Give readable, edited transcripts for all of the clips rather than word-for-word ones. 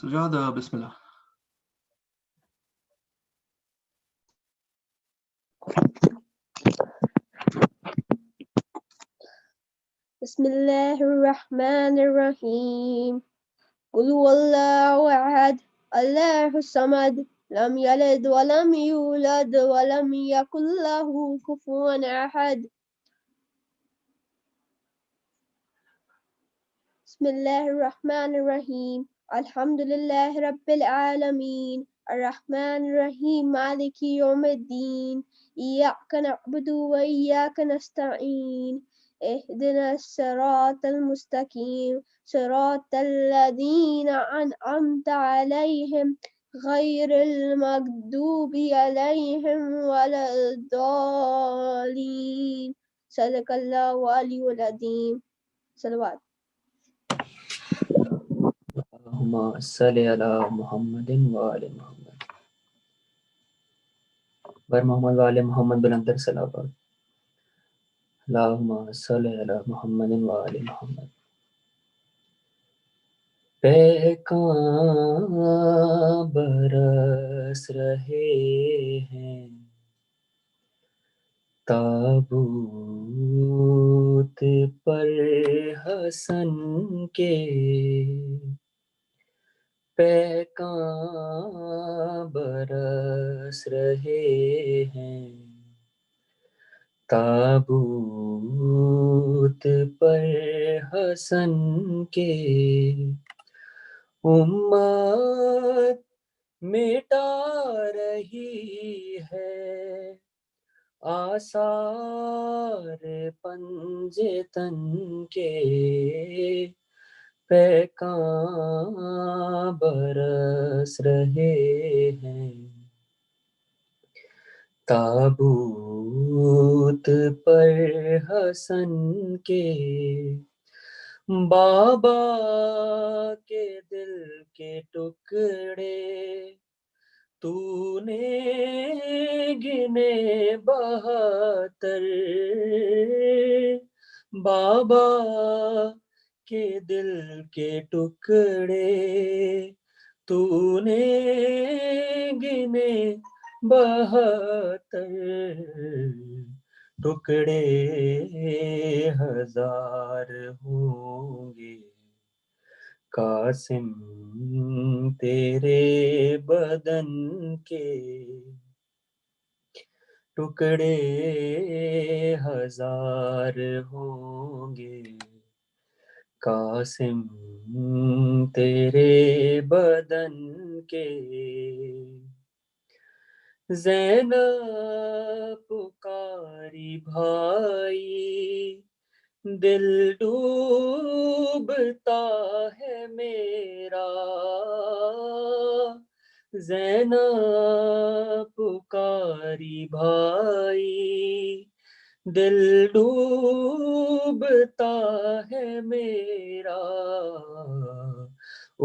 سجادہ بسم اللہ. بسم الله الرحمن الرحيم قل هو الله أحد الله الصمد لم يلد ولم يولد ولم يكن له كفوا أحد بسم الله الرحمن الرحيم الحمد لله رب العالمين الرحمن الرحيم مالك يوم الدين إياك نعبد وإياك نستعين اهدنا الصراط المستقيم صراط الذين أنعمت عليهم غير المغضوب عليهم ولا الضالين صدق الله العلي العظيم صلوات. اللهم صل على محمد وآل محمد بر محمد وآل محمد بلندر صلوات. اللهم صل على محمد وآل محمد. پیکاں برس رہے ہیں تابوت پر حسن کے، پیکاں برس رہے ہیں تابوت پر حسن کے، امت مٹا رہی ہے آثار پنجے تن کے، پیکاں برس رہے ہیں تابوت پر حسن کے، بابا کے دل کے ٹکڑے تو نے گنے 72، بابا کے دل کے ٹکڑے تو نے گنے 72، ٹکڑے 1000 ہوں گے قاسم تیرے بدن کے، ٹکڑے 1000 ہوں گے قاسم تیرے بدن کے، زینب پکاری بھائی دل ڈوبتا ہے میرا، زینب پکاری بھائی دل ڈوبتا ہے میرا،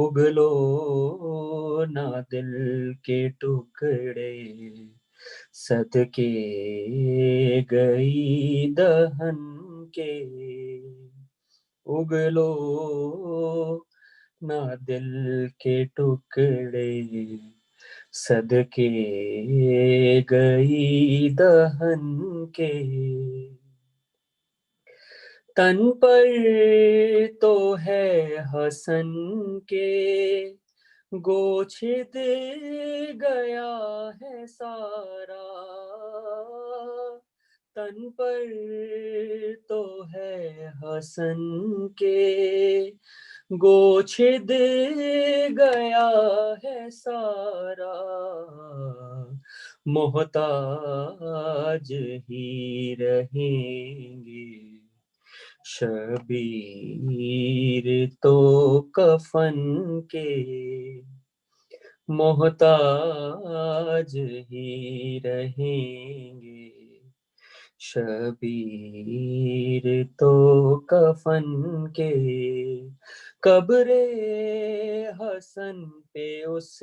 اگلو نہ دل کے ٹکڑے صدقے گئی دہن کے، اگلو نہ دل کے ٹکڑے صدقے گئی دہن کے، تن پر تو ہے حسن کے گو چھد گیا ہے سارا، تن پر تو ہے حسن کے گو چھد گیا ہے سارا، محتاج ہی رہیں گے شبیر تو کفن کے، محتاج ہی رہیں گے شبیر تو کفن کے، قبر حسن پہ اس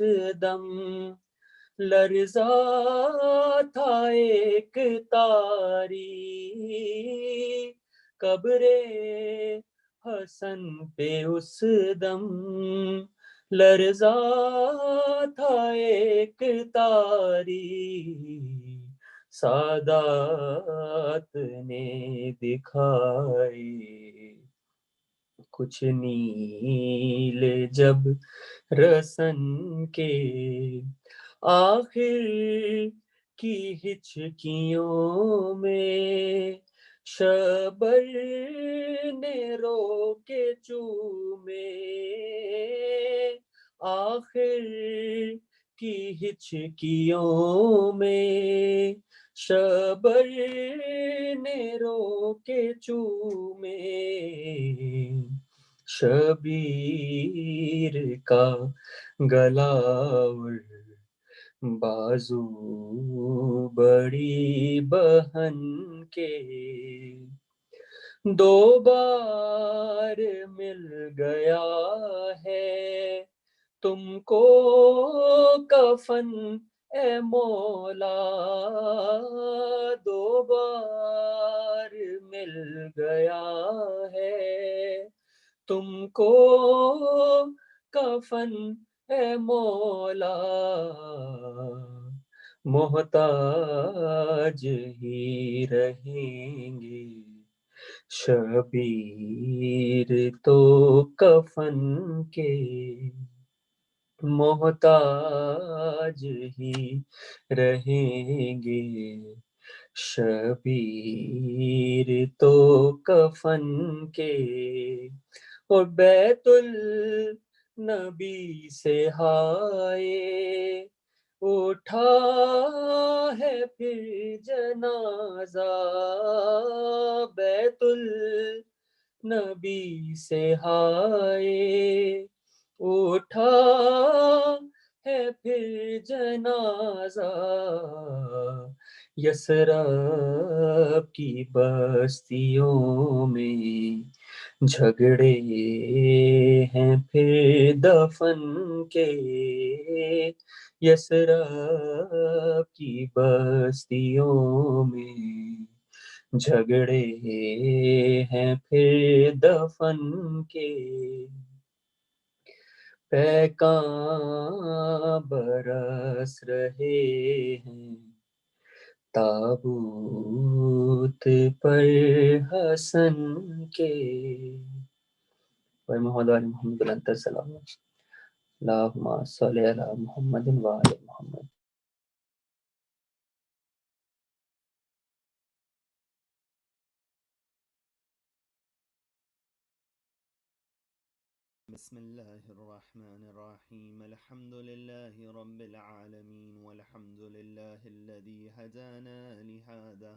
دم لرزا تھا ایک تاری، قبر حسن پہ اس دم لرزا تھا ایک تاری سادات نے دکھائی، کچھ نیلے جب رسن کے آخر کی ہچکیوں میں شبر نے رو کے چومے، آخر کی ہچکیوں میں شبر نے رو کے چومے، شبیر کا گلا اور بازو بڑی بہن کے دو بار مل گیا ہے تم کو کفن اے مولا، دو بار مل گیا ہے تم کو کفن اے مولا، محتاج ہی رہیں گے شبیر تو کفن کے، محتاج ہی رہیں گے شبیر تو کفن کے، اور بیت النبی سے ہائے اٹھا ہے پھر جنازہ، بیت النبی سے ہائے اٹھا ہے پھر جنازہ، یثرب کی بستیوں میں جھگڑے ہیں پھر دفن کے، یثرب کی بستیوں میں جھگڑے ہیں پھر دفن کے، پیکاں برس رہے ہیں تابوت پر حسن کے، اور محمد علی محمد بلند سلام اللہم صلی علی محمد وآل محمد۔ بسم الله الرحمن الرحيم الحمد لله رب العالمين والحمد لله الذي هدانا لهذا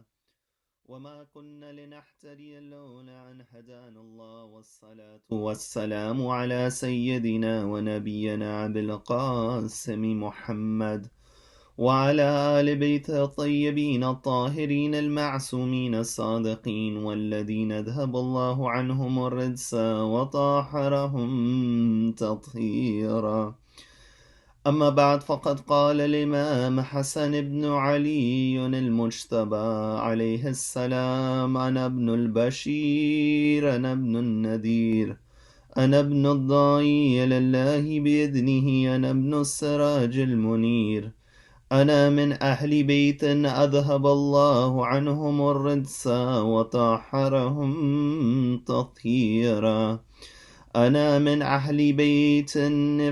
وما كنا لنهتدي لولا أن هدانا الله، والصلاة والسلام على سيدنا ونبينا أبي القاسم محمد وعلى آل بيت الطيبين الطاهرين المعصومين الصادقين، والذين أذهب الله عنهم الرجس وطهرهم تطهيرا. أما بعد، فقد قال الإمام حسن بن علي المجتبى عليه السلام: أنا ابن البشير، أنا ابن النذير، أنا ابن الداعي إلى الله بإذنه، أنا ابن السراج المنير، أنا من أهل بيت أذهب الله عنهم الرجس وطهرهم تطهيرا، أنا من أهل بيت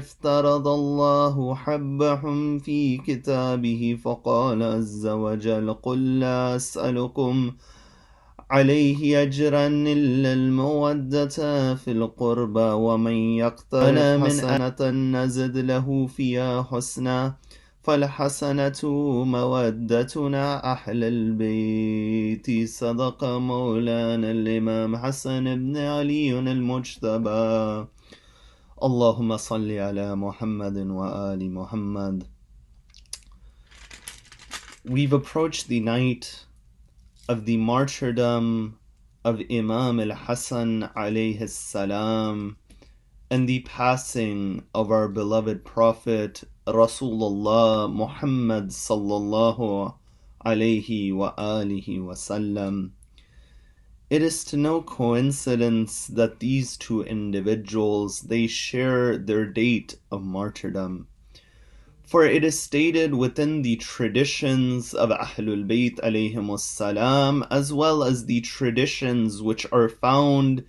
افترض الله حبهم في كتابه فقال عز وجل: قل لا أسألكم عليه أجرا إلا المودة في القربى، ومن يقترف حسنة نزد له فيها حسنا، فالحسنة مودتنا أهل البيت. صدق مولانا الإمام حسن بن علي المجتبى. اللهم صل على محمد وآل Muhammad. We've approached the night of the martyrdom of Imam al-Hassan alayhi salam and the passing of our beloved Prophet Rasulullah Muhammad sallallahu alayhi wa alihi wa sallam. It is to no coincidence that these two individuals, they share their date of martyrdom. For it is stated within the traditions of Ahlul Bayt alayhimus salam, as well as the traditions which are found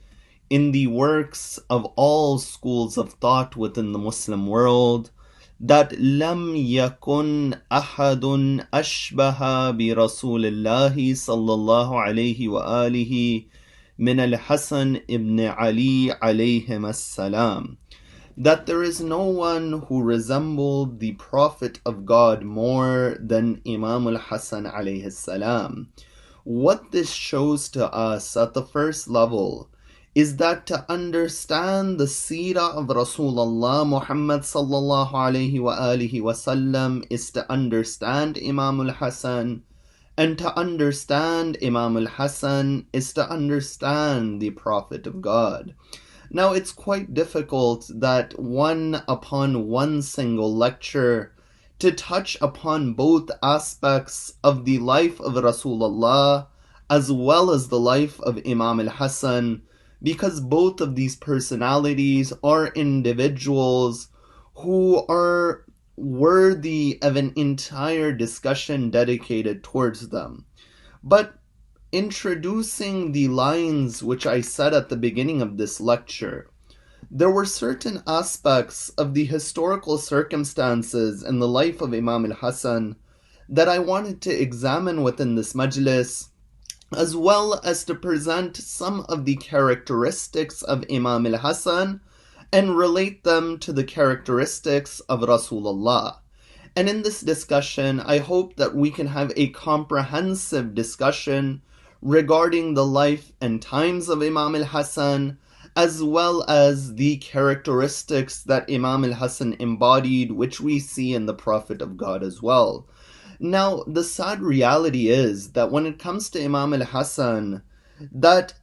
in the works of all schools of thought within the Muslim world, that لم يكن أحد أشبه برسول الله صلى الله عليه وآله من الحسن ibn Ali عليهما السلام, that there is no one who resembled the Prophet of God more than Imam al-Hassan alayhi salam. What this shows to us at the first level is that to understand the seerah of Rasulullah Muhammad sallallahu alayhi wa alihi wasallam is to understand Imam al-Hassan, and to understand Imam al-Hassan is to understand the Prophet of God. Now, it's quite difficult that one upon one single lecture to touch upon both aspects of the life of Rasulullah as well as the life of Imam al-Hassan, because both of these personalities are individuals who are worthy of an entire discussion dedicated towards them. But introducing the lines which I said at the beginning of this lecture, there were certain aspects of the historical circumstances in the life of Imam al-Hassan that I wanted to examine within this majlis, as well as to present some of the characteristics of Imam al-Hassan and relate them to the characteristics of Rasulullah. And in this discussion, I hope that we can have a comprehensive discussion regarding the life and times of Imam al-Hassan, as well as the characteristics that Imam al-Hassan embodied, which we see in the Prophet of God as well. Now, the sad reality is that when it comes to Imam al-Hassan, that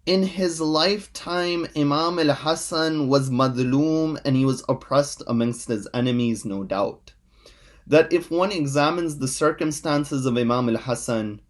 in his lifetime, Imam al-Hassan was madloom and he was oppressed amongst his enemies, no doubt. That if one examines the circumstances of Imam al-Hassan,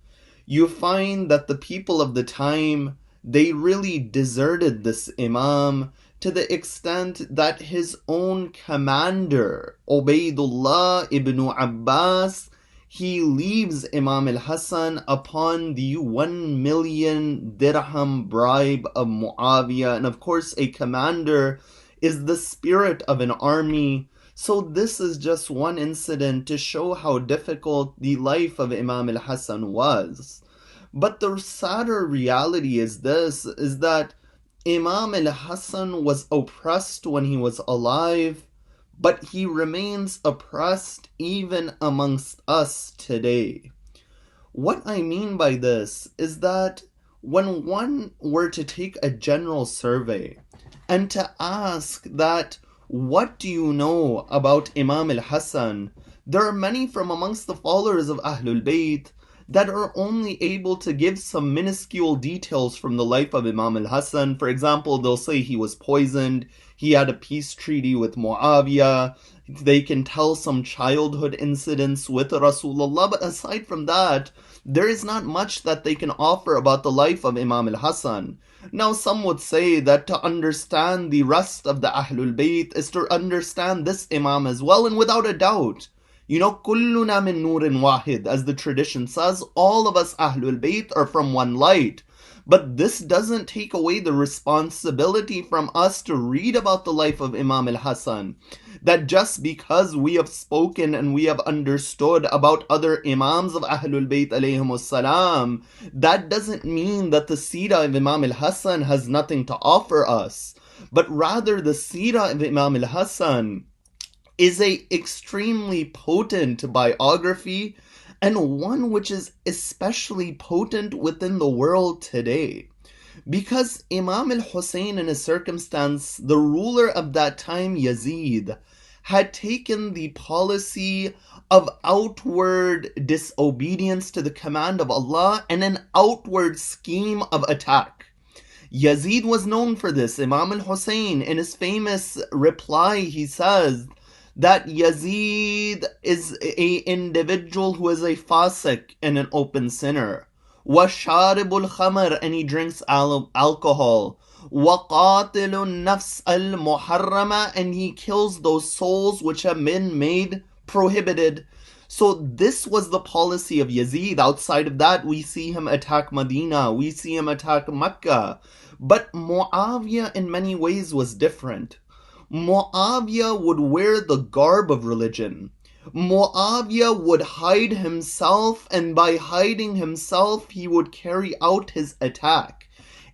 you find that the people of the time, they really deserted this Imam to the extent that his own commander, Ubaydullah ibn Abbas, he leaves Imam al-Hassan upon the 1 million dirham bribe of Muawiyah. And of course, a commander is the spirit of an army. So this is just one incident to show how difficult the life of Imam al-Hassan was. But the sadder reality is this, is that Imam al-Hassan was oppressed when he was alive, but he remains oppressed even amongst us today. What I mean by this is that when one were to take a general survey and to ask that, what do you know about Imam al-Hassan? There are many from amongst the followers of Ahlul Bayt that are only able to give some minuscule details from the life of Imam al-Hassan. For example, they'll say he was poisoned, he had a peace treaty with Muawiyah, they can tell some childhood incidents with Rasulullah, but aside from that, there is not much that they can offer about the life of Imam al-Hassan. Now, some would say that to understand the rest of the Ahlul Bayt is to understand this Imam as well, and without a doubt, kulluna min nurin wahid, as the tradition says, all of us Ahlul Bayt are from one light. But this doesn't take away the responsibility from us to read about the life of Imam al-Hassan. That just because we have spoken and we have understood about other Imams of Ahlul Bayt alayhimus salam, that doesn't mean that the seerah of Imam al-Hassan has nothing to offer us. But rather the seerah of Imam al-Hassan is a extremely potent biography, and one which is especially potent within the world today. Because Imam al-Husayn, in a circumstance, the ruler of that time, Yazid, had taken the policy of outward disobedience to the command of Allah and an outward scheme of attack. Yazid was known for this. Imam al-Husayn, in his famous reply, he says that Yazid is an individual who is a fasik and an open sinner. وَشَارِبُ الْخَمْرِ, and he drinks alcohol. وَقَاتِلُ النَّفْسَ الْمُحَرَّمَةِ, and he kills those souls which have been made prohibited. So this was the policy of Yazid. Outside of that, we see him attack Medina, we see him attack Mecca. But Muawiyah in many ways was different. Muawiyah would wear the garb of religion. Muawiyah would hide himself, and by hiding himself, he would carry out his attack.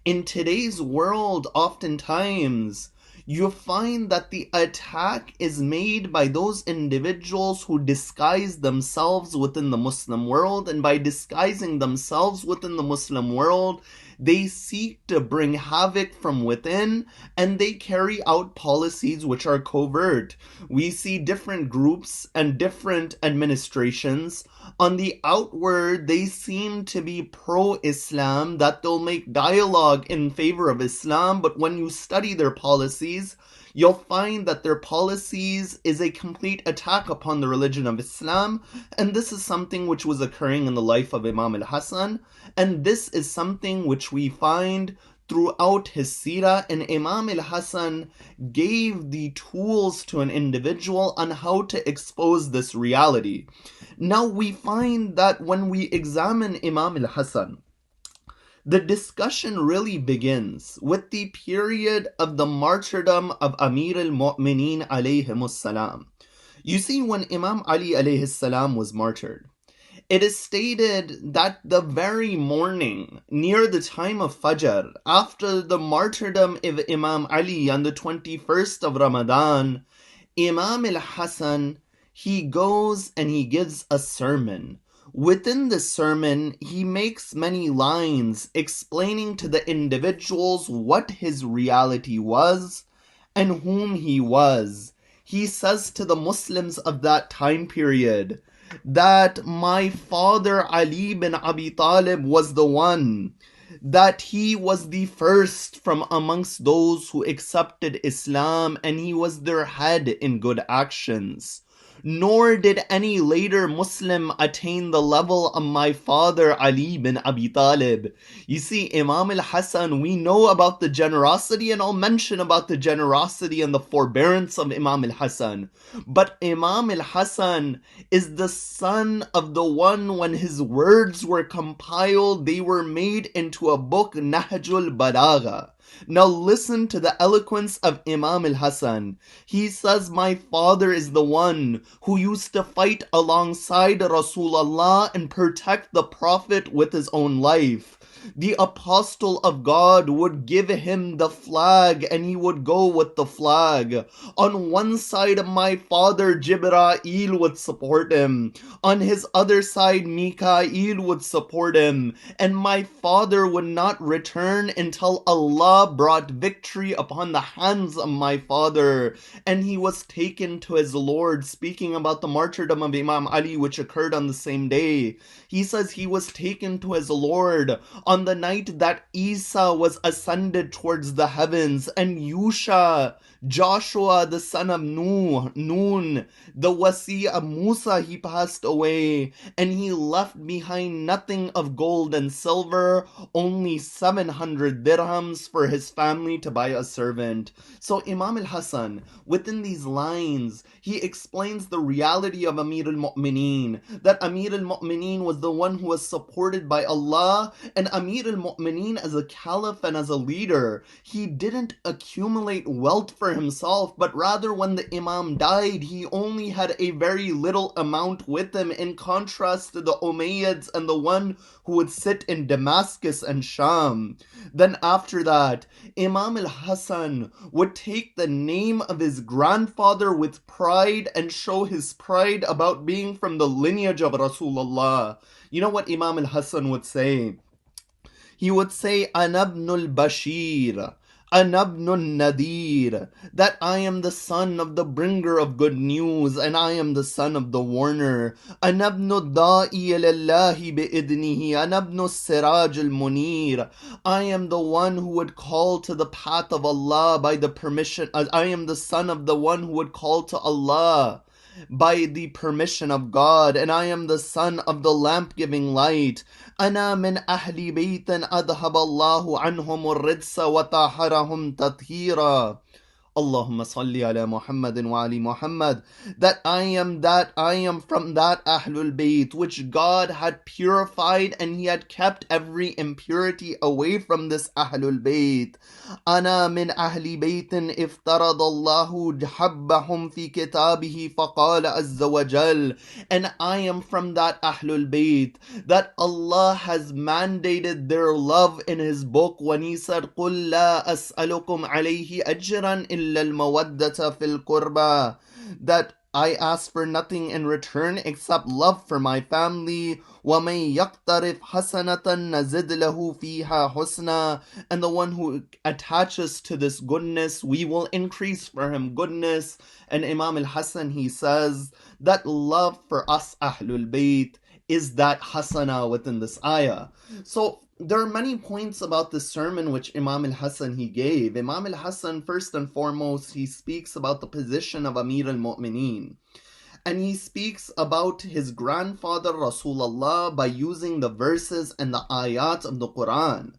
In today's world, oftentimes, you find that the attack is made by those individuals who disguise themselves within the Muslim world, and by disguising themselves within the Muslim world, they seek to bring havoc from within, and they carry out policies which are covert. We see different groups and different administrations. On the outward, they seem to be pro-Islam, that they'll make dialogue in favor of Islam, but when you study their policies, you'll find that their policies is a complete attack upon the religion of Islam, and this is something which was occurring in the life of Imam al-Hassan, and this is something which we find throughout his seerah, and Imam al-Hassan gave the tools to an individual on how to expose this reality. Now we find that when we examine Imam al-Hassan, the discussion really begins with the period of the martyrdom of Amir al-Mu'mineen alayhimus salam. You see, when Imam Ali alayhi salam was martyred, it is stated that the very morning, near the time of Fajr, after the martyrdom of Imam Ali on the 21st of Ramadan, Imam al-Hassan, he goes and he gives a sermon. Within the sermon, he makes many lines explaining to the individuals what his reality was and whom he was. He says to the Muslims of that time period that my father Ali bin Abi Talib was the one, that he was the first from amongst those who accepted Islam, and he was their head in good actions. Nor did any later Muslim attain the level of my father Ali bin Abi Talib. You see, Imam al-Hassan, we know about the generosity, and I'll mention about the generosity and the forbearance of Imam al-Hassan. But Imam al-Hassan is the son of the one, when his words were compiled, they were made into a book, Nahjul Balagha. Now listen to the eloquence of Imam al-Hassan. He says, my father is the one who used to fight alongside Rasulullah and protect the Prophet with his own life. The apostle of God would give him the flag, and he would go with the flag. On one side of my father, Jibreel would support him. On his other side, Mikael would support him. And my father would not return until Allah brought victory upon the hands of my father. And he was taken to his Lord, speaking about the martyrdom of Imam Ali, which occurred on the same day. He says he was taken to his Lord on the night that Isa was ascended towards the heavens, and Yusha, Joshua the son of Nun, the wasi of Musa, he passed away, and he left behind nothing of gold and silver, only 700 dirhams for his family to buy a servant. So Imam al-Hassan, within these lines, he explains the reality of Amir al-Mu'mineen, that Amir al-Mu'mineen was the one who was supported by Allah, and Amir al-Mu'mineen as a caliph and as a leader, he didn't accumulate wealth for himself, but rather when the Imam died, he only had a very little amount with him, in contrast to the Umayyads and the one who would sit in Damascus and Sham. Then after that, Imam al-Hassan would take the name of his grandfather with pride and show his pride about being from the lineage of Rasulullah. You know what Imam al-Hassan would say? He would say, Anabnul Bashir, Anabnul Nadir, that I am the son of the bringer of good news, and I am the son of the warner. Anabnul Da'i ilallahi bi'idnihi, Anabnul Siraj al-Munir. I am the one who would call to the path of Allah by the permission. I am the son of the one who would call to Allah. by the permission of God, and I am the son of the lamp-giving light. أنا من أهل بيت أذهب الله عنهم الرجس وطهرهم تطهيرا. Allahumma salli ala Muhammadin wa ali Muhammad. That I am from that Ahlul Bayt which God had purified, and He had kept every impurity away from this Ahlul Bayt. أنا من أهل بيت افترض الله حبهم في كتابه فقال عز وجل. And I am from that Ahlul Bayt that Allah has mandated their love in His book when He said قُلْ لَا أَسْأَلُكُمْ عَلَيْهِ أَجْرًا إِلَّا الْمَوَدَّةَ فِي الْقُرْبَى. That I ask for nothing in return except love for my family. وَمَن يَقْتَرِفْ حَسَنَةً نَزِدْ لَهُ فِيهَا حُسْنًا. And the one who attaches to this goodness, we will increase for him goodness. And Imam al-Hassan, he says that love for us Ahlul Bayt is that hasana within this ayah. So there are many points about this sermon which Imam al-Hassan he gave. Imam al-Hassan, first and foremost, he speaks about the position of Amir al-Mu'mineen. And he speaks about his grandfather Rasulullah by using the verses and the ayat of the Quran.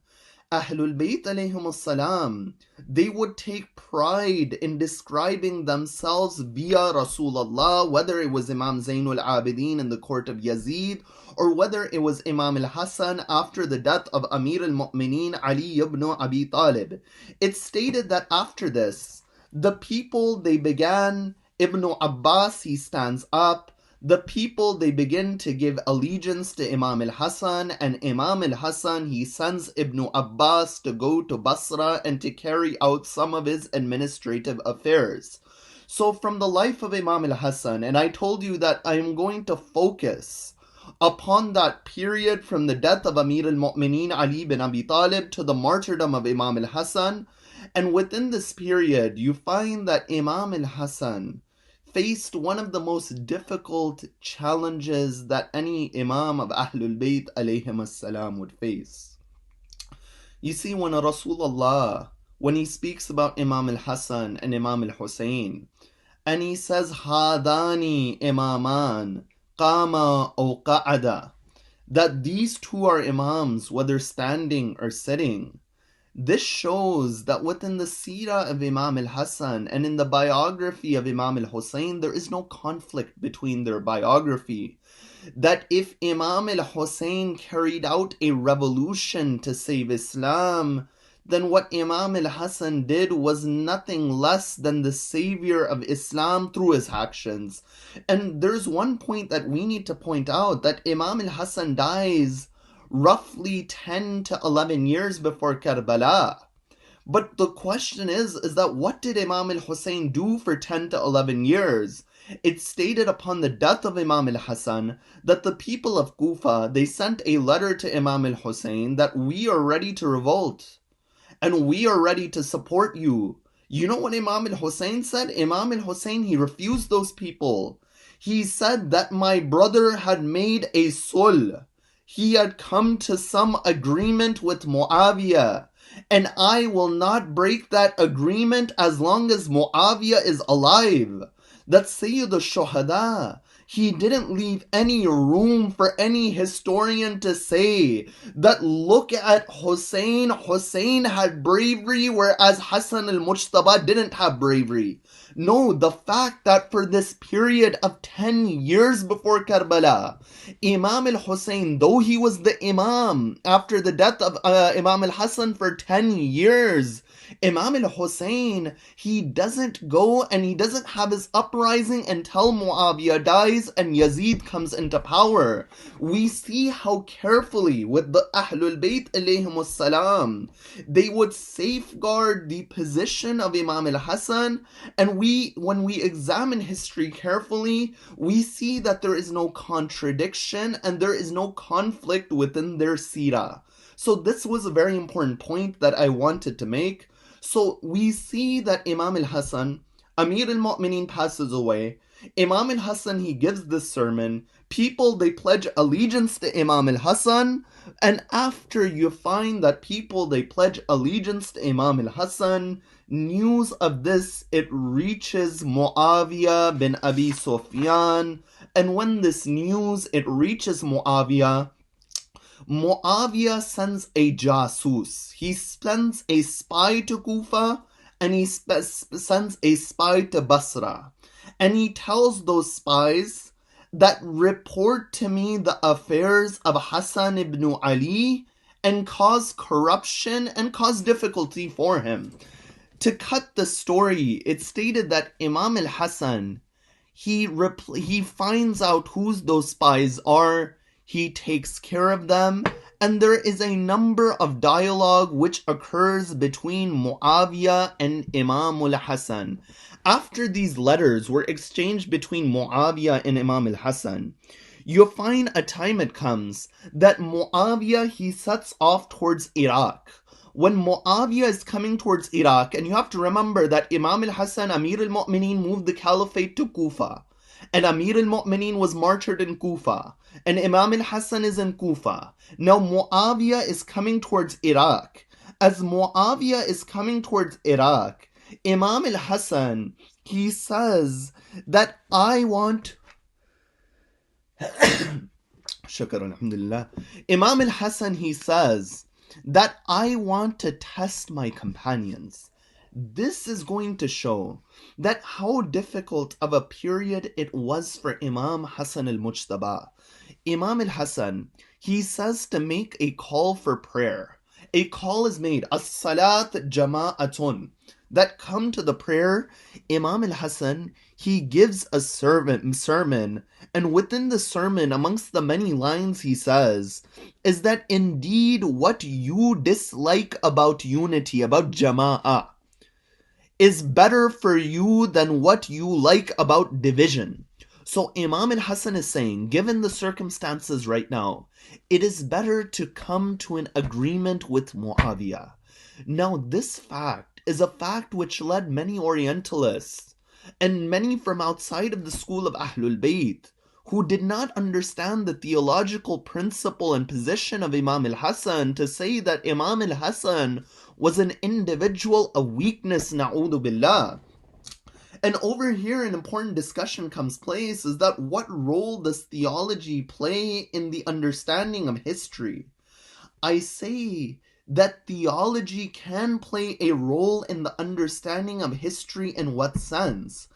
Ahlul Bayt alayhim salam, they would take pride in describing themselves via Rasulullah, whether it was Imam Zainul Abidin in the court of Yazid, or whether it was Imam al-Hassan after the death of Amir al-Mu'mineen Ali ibn Abi Talib. It's stated that after this, the people, they began, Ibn Abbas, he stands up, the people, they begin to give allegiance to Imam al-Hassan, and Imam al-Hassan, he sends Ibn Abbas to go to Basra and to carry out some of his administrative affairs. So from the life of Imam al-Hassan, and I told you that I am going to focus upon that period from the death of Amir al-Mu'mineen Ali bin Abi Talib to the martyrdom of Imam al-Hassan, and within this period, you find that Imam al-Hassan faced one of the most difficult challenges that any Imam of Ahlul Bayt alayhim as-salam would face. You see, when Rasulullah, when he speaks about Imam al-Hassan and Imam al-Husayn, and he says, Hadani imaman, qama or qa'ada, that these two are Imams, whether standing or sitting. This shows that within the seerah of Imam al-Hassan and in the biography of Imam al-Husayn, there is no conflict between their biography. That if Imam al-Husayn carried out a revolution to save Islam, then what Imam al-Hassan did was nothing less than the savior of Islam through his actions. And there's one point that we need to point out, that Imam al-Hassan dies roughly 10 to 11 years before Karbala. But the question is that what did Imam al-Husayn do for 10 to 11 years? It's stated upon the death of Imam al-Hassan that the people of Kufa, they sent a letter to Imam al-Husayn that we are ready to revolt and we are ready to support you. You know what Imam al-Husayn said? Imam al-Husayn, he refused those people. He said that my brother had made a sulh. He had come to some agreement with Muawiyah, and I will not break that agreement as long as Muawiyah is alive. That's Sayyid al-Shahadat. He didn't leave any room for any historian to say that look at Hussein. Hussein had bravery, whereas Hassan al-Mujtaba didn't have bravery. No, the fact that for this period of 10 years before Karbala, Imam al-Hussein, though he was the Imam after the death of Imam al-Hassan for 10 years, Imam al-Hussein, he doesn't go and he doesn't have his uprising until Muawiyah dies and Yazid comes into power. We see how carefully with the Ahlul Bayt alayhim salam, they would safeguard the position of Imam al-Hassan, and when we examine history carefully, we see that there is no contradiction and there is no conflict within their seerah. So this was a very important point that I wanted to make. So we see that Imam al-Hassan, Amir al-Mu'mineen passes away. Imam al-Hassan, he gives this sermon. People, they pledge allegiance to Imam al-Hassan, and after you find that people, they pledge allegiance to Imam al-Hassan, news of this, it reaches Muawiyah bin Abi Sufyan, and when this news, it reaches Muawiyah, Muawiyah sends a jasus. He sends a spy to Kufa, and he sends a spy to Basra. And he tells those spies that report to me the affairs of Hassan ibn Ali and cause corruption and cause difficulty for him. To cut the story, it stated that Imam al-Hassan, he finds out who those spies are, he takes care of them, and there is a number of dialogue which occurs between Muawiyah and Imam al-Hassan. After these letters were exchanged between Muawiyah and Imam al-Hassan, you'll find a time it comes that Muawiyah, he sets off towards Iraq. When Muawiyah is coming towards Iraq, and you have to remember that Imam al-Hassan, Amir al-Mu'mineen, moved the caliphate to Kufa, and Amir al-Mu'mineen was martyred in Kufa, and Imam al-Hassan is in Kufa. Now Muawiyah is coming towards Iraq. As Muawiyah is coming towards Iraq, Imam al-Hassan, he says that I want Shukr, alhamdulillah. Imam al-Hassan, he says that I want to test my companions. This is going to show that how difficult of a period it was for Imam Hassan al-Mujtaba. Imam al-Hassan, he says to make a call for prayer. A call is made, as-salat jama'atun, that come to the prayer. Imam al-Hassan, he gives a sermon, and within the sermon, amongst the many lines he says, is that indeed what you dislike about unity, about jama'ah, is better for you than what you like about division. So Imam al-Hassan is saying, given the circumstances right now, it is better to come to an agreement with Muawiyah. Now this fact is a fact which led many Orientalists and many from outside of the school of Ahlul Bayt, who did not understand the theological principle and position of Imam al-Hassan, to say that Imam al-Hassan was an individual of weakness, na'udhu billah. And over here an important discussion comes place, is that what role does theology play in the understanding of history? I say that theology can play a role in the understanding of history. In what sense?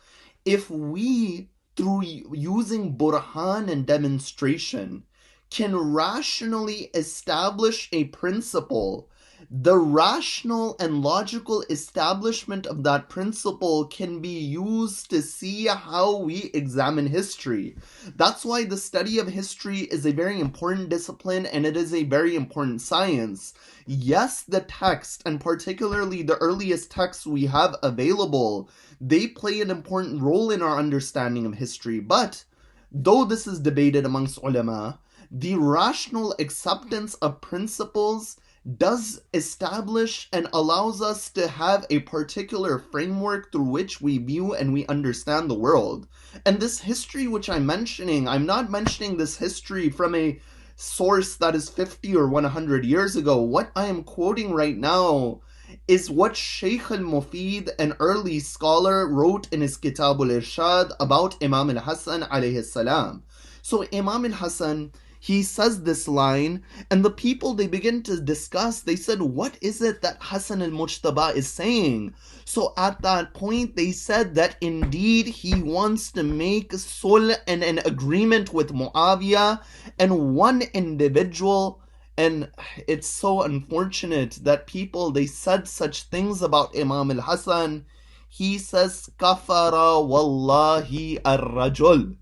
If we, through using burhan and demonstration, can rationally establish a principle, the rational and logical establishment of that principle can be used to see how we examine history. That's why the study of history is a very important discipline, and it is a very important science. Yes, the text, and particularly the earliest texts we have available, they play an important role in our understanding of history. But though this is debated amongst ulama, the rational acceptance of principles does establish and allows us to have a particular framework through which we view and we understand the world. And this history which I'm mentioning, I'm not mentioning this history from a source that is 50 or 100 years ago. What I am quoting right now is what Shaykh al-Mufid, an early scholar, wrote in his Kitab al-Irshad about Imam al-Hassan alayhi salam. So Imam al-Hassan, he says this line, and the people, they begin to discuss. They said, what is it that Hassan al-Mujtaba is saying? So at that point, they said that indeed he wants to make sulh and an agreement with Muawiyah and one individual. And it's so unfortunate that people, they said such things about Imam al-Hassan. He says, kafara wallahi ar-rajul.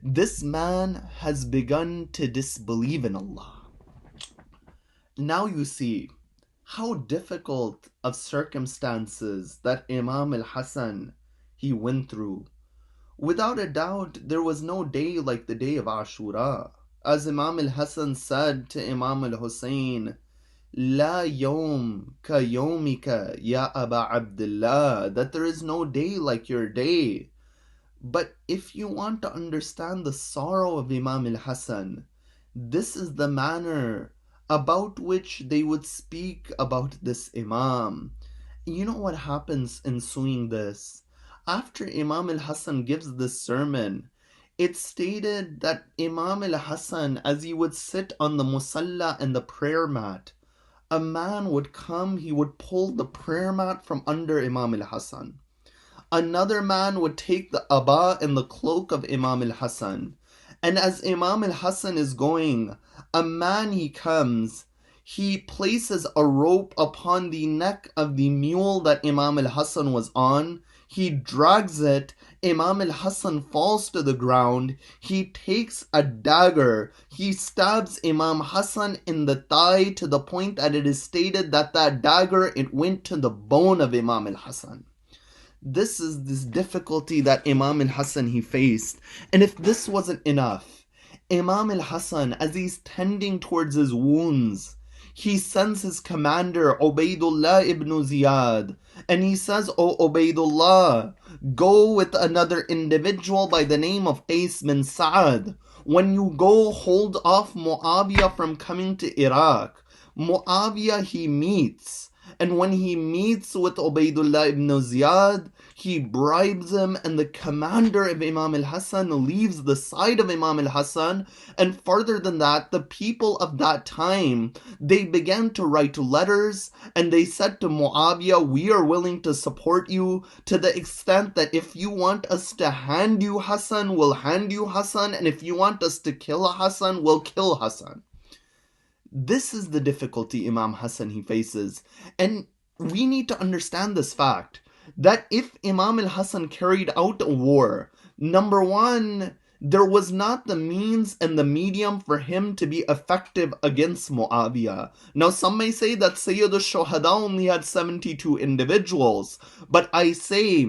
This man has begun to disbelieve in Allah. Now you see how difficult of circumstances that Imam al-Hassan, he went through. Without a doubt, there was no day like the day of Ashura. As Imam al-Hassan said to Imam al-Husain, La yawm ka yawmika ya Aba Abdullah, that there is no day like your day, But if you want to understand the sorrow of Imam al-Hassan, this is the manner about which they would speak about this Imam. You know what happens ensuing this? After Imam al-Hassan gives this sermon, it's stated that Imam al-Hassan, as he would sit on the musalla and the prayer mat, a man would come, he would pull the prayer mat from under Imam al-Hassan. Another man would take the aba and the cloak of Imam al-Hassan. And as Imam al-Hassan is going, a man he comes, he places a rope upon the neck of the mule that Imam al-Hassan was on. He drags it. Imam al-Hassan falls to the ground. He takes a dagger. He stabs Imam Hassan in the thigh to the point that it is stated that that dagger, it went to the bone of Imam al-Hassan. This is this difficulty that Imam al-Hassan he faced. And if this wasn't enough, Imam al-Hassan, as he's tending towards his wounds, he sends his commander Ubaidullah ibn Ziyad, and he says, "O Ubaidullah, go with another individual by the name of Qais bin Sa'ad. When you go, hold off Muawiyah from coming to Iraq." Muawiyah he meets, and when he meets with Ubaidullah ibn Ziyad, he bribes him, and the commander of Imam al-Hassan leaves the side of Imam al-Hassan. And further than that, the people of that time, they began to write letters, and they said to Muawiyah, "We are willing to support you to the extent that if you want us to hand you Hassan, we'll hand you Hassan, and if you want us to kill Hassan, we'll kill Hassan." This is the difficulty Imam Hassan he faces. And we need to understand this fact that if Imam al-Hassan carried out a war, number one, there was not the means and the medium for him to be effective against Muawiyah. Now, some may say that SAWW only had 72 individuals, but I say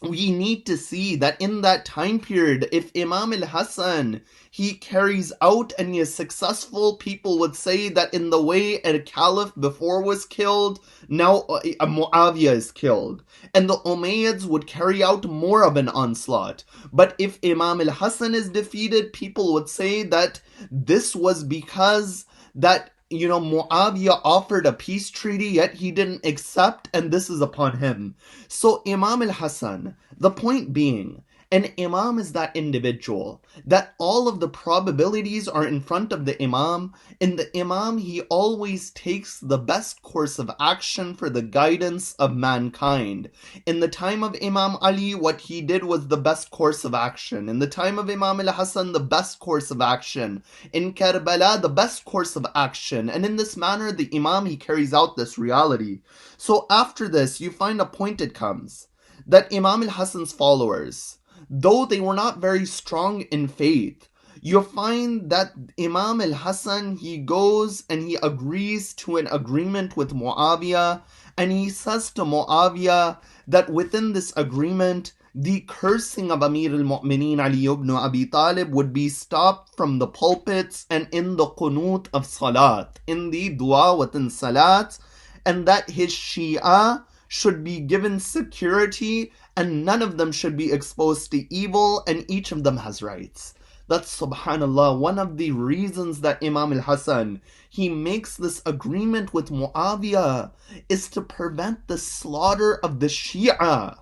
we need to see that in that time period, if Imam al-Hassan he carries out and he is successful, people would say that in the way a caliph before was killed, now Muawiyah is killed. And the Umayyads would carry out more of an onslaught. But if Imam al-Hassan is defeated, people would say that this was because that Muawiyah offered a peace treaty, yet he didn't accept, and this is upon him. So Imam al-Hassan, the point being, an Imam is that individual, that all of the probabilities are in front of the Imam, and the Imam, he always takes the best course of action for the guidance of mankind. In the time of Imam Ali, what he did was the best course of action. In the time of Imam al-Hassan, the best course of action. In Karbala, the best course of action. And in this manner, the Imam, he carries out this reality. So after this, you find a point it comes that Imam al-Hassan's followers, though they were not very strong in faith, you find that Imam al-Hassan, he goes and he agrees to an agreement with Muawiyah, and he says to Muawiyah that within this agreement, the cursing of Amir al-Mu'mineen Ali ibn Abi Talib would be stopped from the pulpits and in the qunut of salat, in the dua within salat, and that his Shia should be given security and none of them should be exposed to evil, and each of them has rights. That's, subhanallah, one of the reasons that Imam al-Hassan, he makes this agreement with Muawiyah is to prevent the slaughter of the Shia.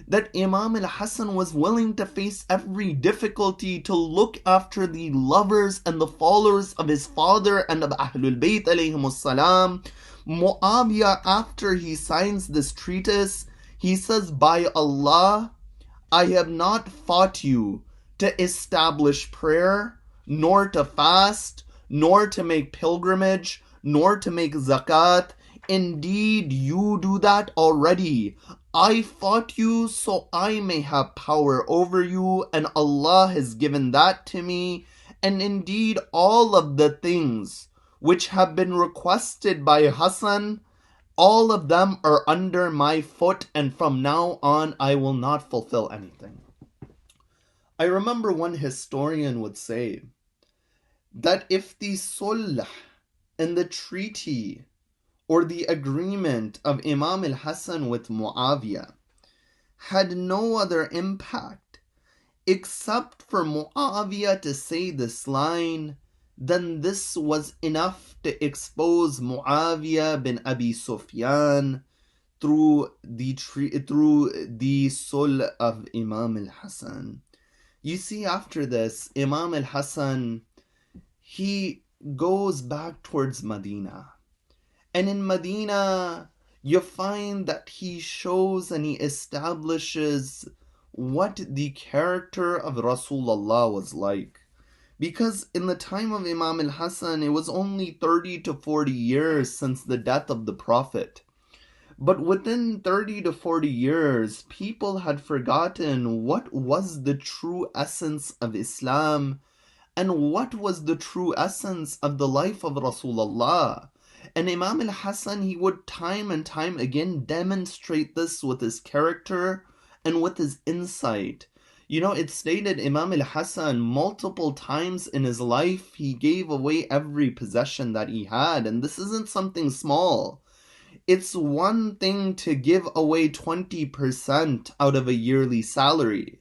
That Imam al-Hassan was willing to face every difficulty to look after the lovers and the followers of his father and of Ahlul Bayt alayhimus salam. Muawiyah, after he signs this treatise, he says, "By Allah, I have not fought you to establish prayer, nor to fast, nor to make pilgrimage, nor to make zakat. Indeed, you do that already. I fought you so I may have power over you, and Allah has given that to me. And indeed, all of the things which have been requested by Hassan, all of them are under my foot, and from now on I will not fulfill anything." I remember one historian would say that if the sulh and the treaty or the agreement of Imam al-Hassan with Muawiyah had no other impact except for Muawiyah to say this line, then this was enough to expose Muawiyah bin Abi Sufyan through the soul of Imam al-Hassan. You see, after this, Imam al-Hassan, he goes back towards Medina. And in Medina, you find that he shows and he establishes what the character of Rasulullah was like. Because in the time of Imam al-Hassan, it was only 30 to 40 years since the death of the Prophet. But within 30 to 40 years, people had forgotten what was the true essence of Islam and what was the true essence of the life of Rasulullah. And Imam al-Hassan, he would time and time again demonstrate this with his character and with his insight. You know, it's stated Imam al-Hassan multiple times in his life, he gave away every possession that he had. And this isn't something small. It's one thing to give away 20% out of a yearly salary,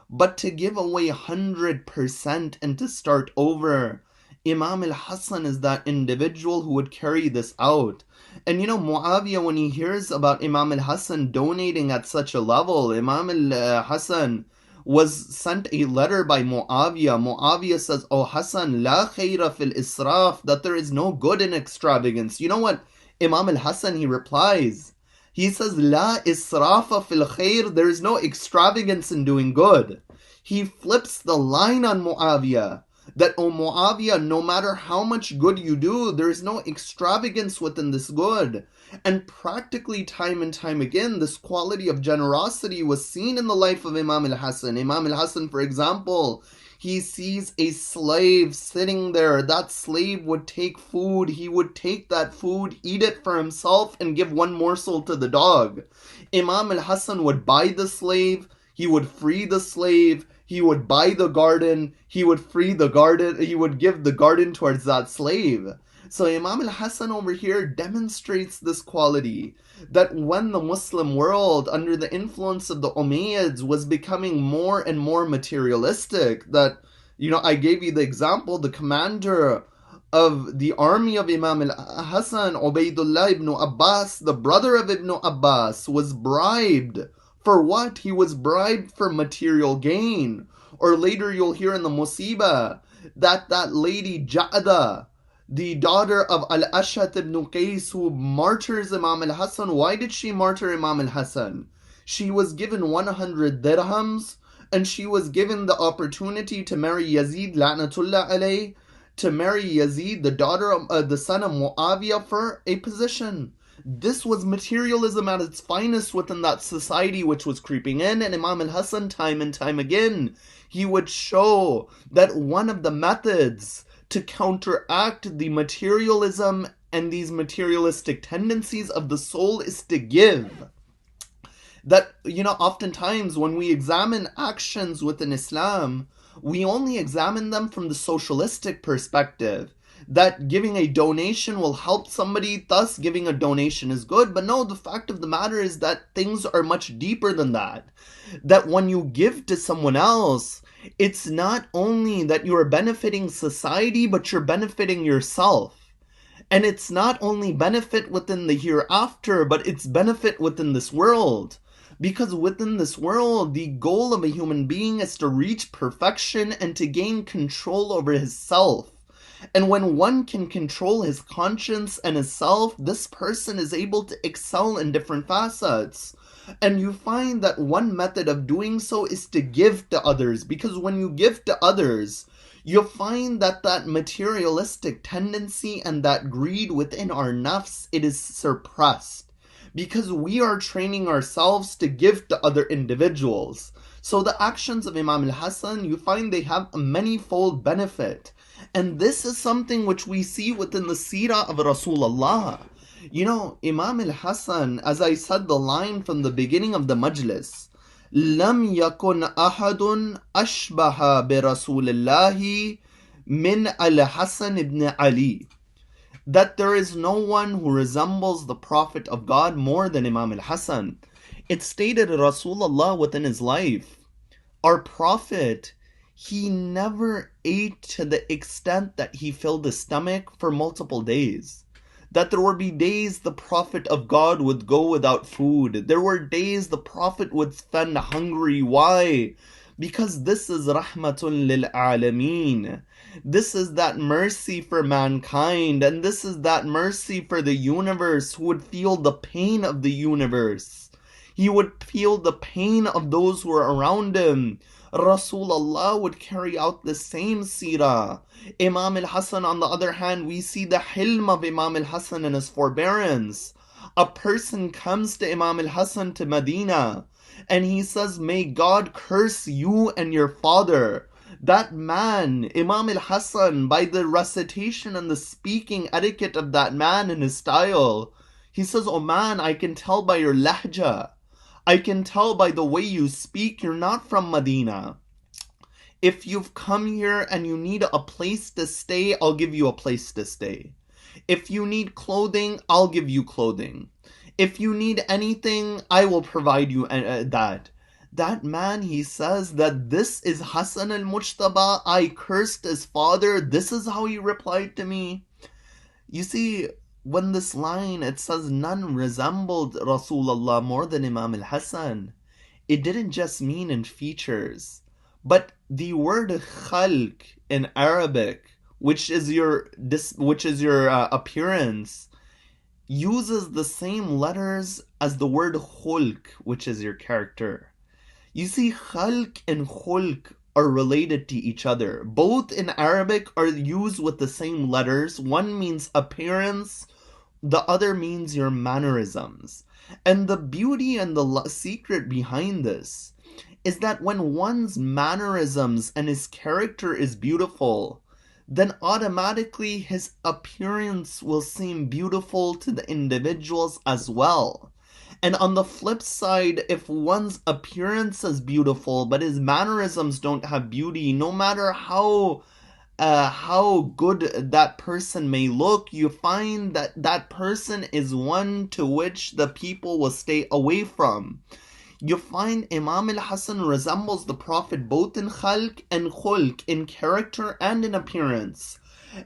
but to give away 100% and to start over, Imam al-Hassan is that individual who would carry this out. And you know, Muawiyah, when he hears about Imam al-Hassan donating at such a level, Imam al-Hassan was sent a letter by Muawiyah. Muawiyah says, "Oh Hassan, la khayra fil israf," that there is no good in extravagance. You know what Imam al-Hassan, he replies? He says, "La israfa fil khair," there is no extravagance in doing good. He flips the line on Muawiyah, that, oh Muawiyah, no matter how much good you do, there is no extravagance within this good. And practically time and time again, this quality of generosity was seen in the life of Imam al-Hassan. Imam al-Hassan, for example, he sees a slave sitting there. That slave would take food. He would take that food, eat it for himself, and give one morsel to the dog. Imam al-Hassan would buy the slave. He would free the slave. He would buy the garden. He would free the garden. He would give the garden towards that slave. So Imam al-Hassan over here demonstrates this quality, that when the Muslim world, under the influence of the Umayyads, was becoming more and more materialistic, that, you know, I gave you the example, the commander of the army of Imam al-Hassan, Ubaidullah ibn Abbas, the brother of Ibn Abbas, was bribed. For what? He was bribed for material gain. Or later you'll hear in the Musibah that lady Ja'da, the daughter of Al-Ash'at ibn Qais, who martyrs Imam al-Hassan. Why did she martyr Imam al-Hassan? She was given 100 dirhams, and she was given the opportunity to marry Yazid, la'natullah alayh, to marry Yazid, the daughter of the son of Muawiyah, for a position. This was materialism at its finest within that society which was creeping in, and Imam al-Hassan, time and time again, he would show that one of the methods to counteract the materialism and these materialistic tendencies of the soul is to give. That, you know, oftentimes when we examine actions within Islam, we only examine them from the socialistic perspective, that giving a donation will help somebody, thus giving a donation is good. But no, the fact of the matter is that things are much deeper than that. That when you give to someone else, it's not only that you are benefiting society, but you're benefiting yourself. And it's not only benefit within the hereafter, but it's benefit within this world. Because within this world, the goal of a human being is to reach perfection and to gain control over his self. And when one can control his conscience and his self, this person is able to excel in different facets. And you find that one method of doing so is to give to others, because when you give to others, you'll find that that materialistic tendency and that greed within our nafs, it is suppressed, because we are training ourselves to give to other individuals. So the actions of Imam al-Hassan, you find they have a manifold benefit. And this is something which we see within the seerah of Rasulullah. You know, Imam al-Hassan, as I said the line from the beginning of the majlis, لم يكن أحد أشبه برسول الله من الحسن ibn Ali. That there is no one who resembles the Prophet of God more than Imam al-Hassan. It stated Rasulullah within his life Our Prophet, he never ate to the extent that he filled his stomach for multiple days. That there would be days the Prophet of God would go without food. There were days the Prophet would spend hungry. Why? Because this is rahmatun lil alameen. This is that mercy for mankind, and this is that mercy for the universe who would feel the pain of the universe. He would feel the pain of those who are around him. Rasulullah would carry out the same seerah. Imam al-Hassan, on the other hand, we see the hilm of Imam al-Hassan and his forbearance. A person comes to Imam al-Hassan to Medina and he says, "May God curse you and your father." That man, Imam al-Hassan, by the recitation and the speaking etiquette of that man and his style, he says, "Oh man, I can tell by your lahja. I can tell by the way you speak, you're not from Medina. If you've come here and you need a place to stay, I'll give you a place to stay. If you need clothing, I'll give you clothing. If you need anything, I will provide you that." That man, he says that this is Hassan al-Mujtaba. I cursed his father. This is how he replied to me. You see, when this line, it says none resembled Rasulullah more than Imam al-Hassan, it didn't just mean in features, but the word khalq in Arabic, which is your appearance, uses the same letters as the word khulq, which is your character. You see, khalq and khulq are related to each other. Both in Arabic are used with the same letters. One means appearance, the other means your mannerisms. And the beauty and the secret behind this is that when one's mannerisms and his character is beautiful, then automatically his appearance will seem beautiful to the individuals as well. And on the flip side, if one's appearance is beautiful but his mannerisms don't have beauty, no matter how good that person may look, you find that that person is one to which the people will stay away from. You find Imam al-Hassan resembles the Prophet both in khalq and khulq, in character and in appearance.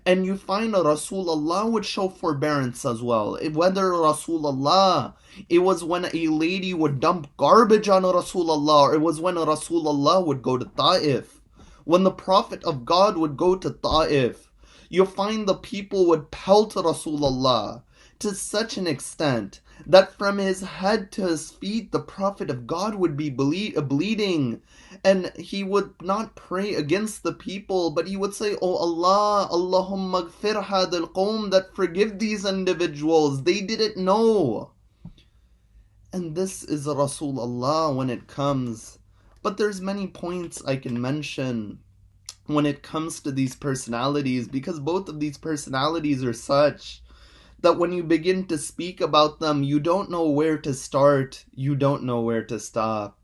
And you find Rasulullah would show forbearance as well. Whether Rasulullah, it was when a lady would dump garbage on Rasulullah, or it was when Rasulullah would go to Ta'if. When the Prophet of God would go to Ta'if, you find the people would pelt Rasulullah to such an extent that from his head to his feet the Prophet of God would be bleeding, and he would not pray against the people, but he would say, "Oh Allah, Allahumma gfir hadal qawm," that forgive these individuals, they didn't know. And this is Rasulullah when it comes. But there's many points I can mention when it comes to these personalities, because both of these personalities are such that when you begin to speak about them, you don't know where to start, you don't know where to stop.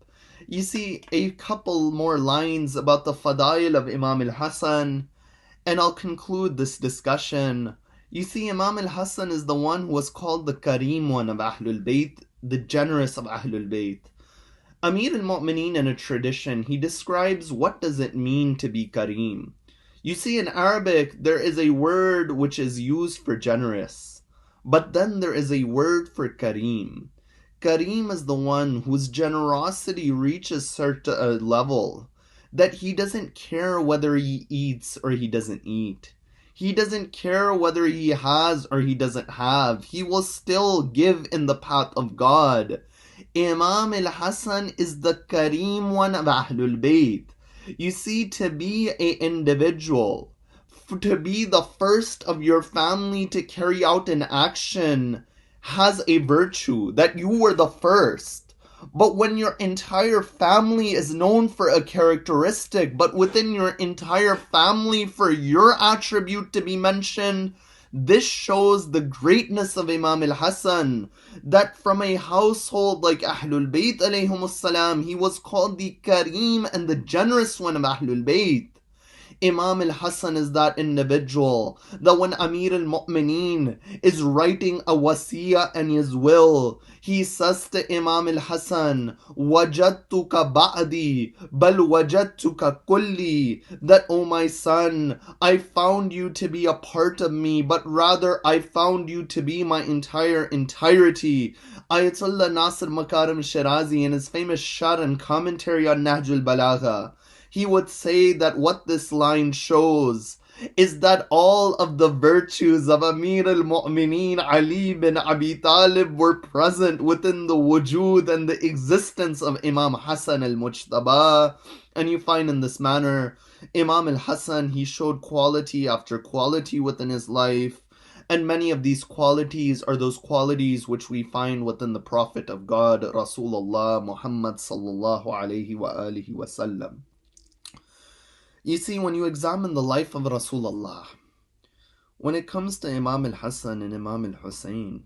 You see, a couple more lines about the fadail of Imam al-Hassan, and I'll conclude this discussion. You see, Imam al-Hassan is the one who was called the Kareem one of Ahlul Bayt, the generous of Ahlul Bayt. Amir al-Mu'mineen, in a tradition, he describes what does it mean to be Kareem. You see, in Arabic, there is a word which is used for generous, but then there is a word for Kareem. Kareem is the one whose generosity reaches certain level that he doesn't care whether he eats or he doesn't eat. He doesn't care whether he has or he doesn't have. He will still give in the path of God. Imam al-Hassan is the Kareem one of Ahlul Bayt. You see, to be an individual, to be the first of your family to carry out an action has a virtue, that you were the first. But when your entire family is known for a characteristic, but within your entire family for your attribute to be mentioned, this shows the greatness of Imam al-Hassan, that from a household like Ahlul Bayt alayhimus salam, he was called the Kareem and the generous one of Ahlul Bayt. Imam al-Hassan is that individual that when Amir al-Mu'mineen is writing a wasiyah and his will, he says to Imam al-Hassan, "Wajadtuka ba'di, bal wajadtuka kulli," that, "O my son, I found you to be a part of me, but rather I found you to be my entirety." Ayatollah Nasir Makarim Shirazi, in his famous Shar and commentary on Nahjul Balagha, he would say that what this line shows is that all of the virtues of Amir al-Mu'mineen Ali bin Abi Talib were present within the wujud and the existence of Imam Hassan al-Mujtaba. And you find in this manner, Imam al-Hassan, he showed quality after quality within his life. And many of these qualities are those qualities which we find within the Prophet of God, Rasulullah Muhammad sallallahu alayhi wa alihi wa sallam. You see, when you examine the life of Rasulullah, when it comes to Imam al-Hassan and Imam al-Husain,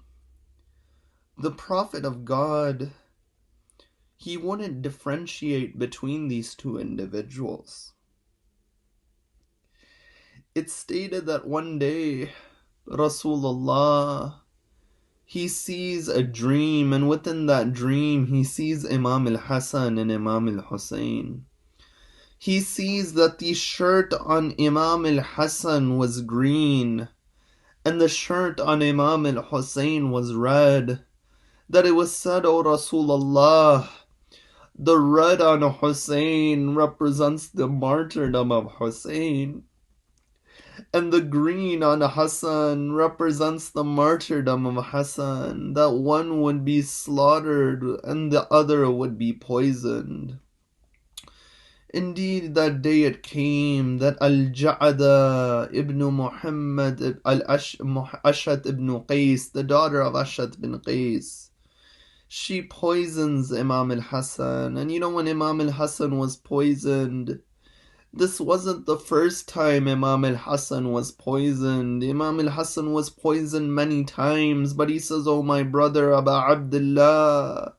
the Prophet of God, he wouldn't differentiate between these two individuals. It's stated that one day, Rasulullah, he sees a dream, and within that dream, he sees Imam al-Hassan and Imam al-Husain. He sees that the shirt on Imam al-Hassan was green, and the shirt on Imam al-Husain was red. That it was said, "O Rasulullah, the red on Husain represents the martyrdom of Husain, and the green on Hassan represents the martyrdom of Hassan, that one would be slaughtered and the other would be poisoned." Indeed, that day it came that Al-Ja'ada ibn Muhammad Ashad ibn Qais, the daughter of Ashad ibn Qais, she poisons Imam al-Hassan. And you know, when Imam al-Hassan was poisoned, this wasn't the first time Imam al-Hassan was poisoned. Imam al-Hassan was poisoned many times, but he says, "Oh my brother Aba Abdullah,